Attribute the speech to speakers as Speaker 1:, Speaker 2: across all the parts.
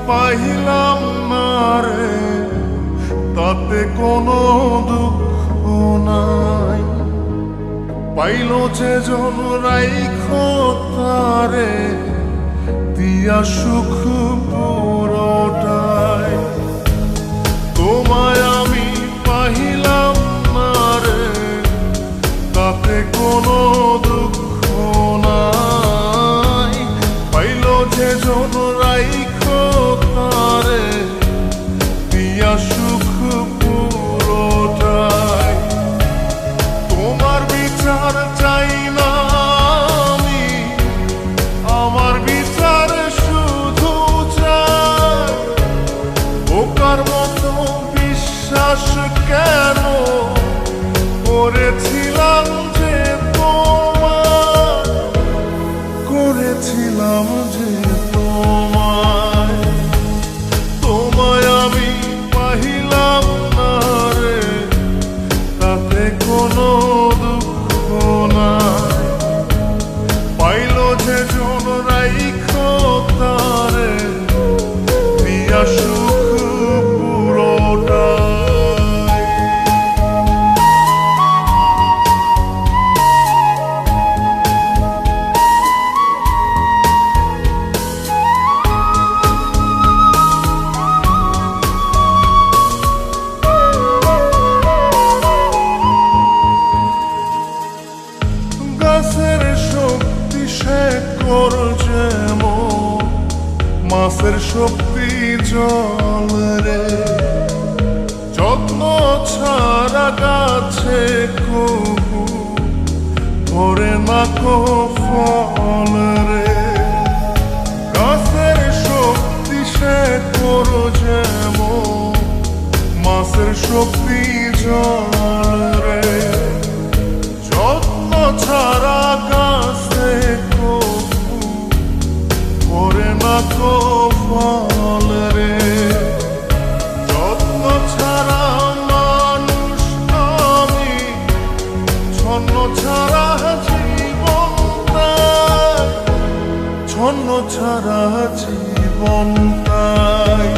Speaker 1: পাইলাম না রে, তাতে কোনো দুঃখ নাই। পাইল যে জন রাইখো তারে, দিয়া সুখ পুরোটাই। তোমায় আমি পাইলাম না রে, তাতে কোনো দুঃখ নাই। পাইল যে জন রাইখো তারে, দিয়া সুখ পুরোটাই। তোমার বিচার চাই না আমি, আমার বিচার শুধু চাই। বোকার মতো বিশ্বাস কেন করেছিলাম যে তোমায়, করেছিলাম যে তোমায়। তোমায় আমি পাইলাম না রে, তাতে কোনো দুঃখ নাই। পাইল যে জন রাইখো তারে, দিয়া সুখ পুরোটাই। গাছের শক্তি শেকড় যেমন, মাছের শক্তি জল রে। যত্ন ছাড়া গাছে কবু ধরে না কো ফল রে। গাছের শক্তি শেকড় যেমন, মাছের শক্তি জল রে। যত্ন ছাড়া গাছে কবু ধরে না কো ফল রে। যত্ন ছাড়া মানুষ আমি, ছন্ন ছাড়া জীবন তাই, ছন্ন ছাড়া জীবন তাই।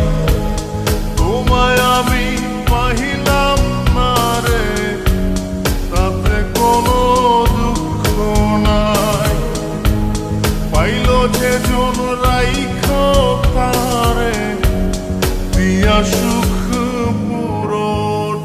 Speaker 1: তোমায় আমি পাইলাম না রে, তাতে কোনো দুঃখ নাই। পাইল যে জন রাইখো তারে, দিয়া সুখ পুরোটাই।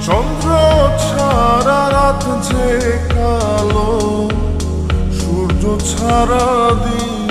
Speaker 1: চন্দ্র ছাড়া রাত যে কালো, সূর্য ছাড়া দিন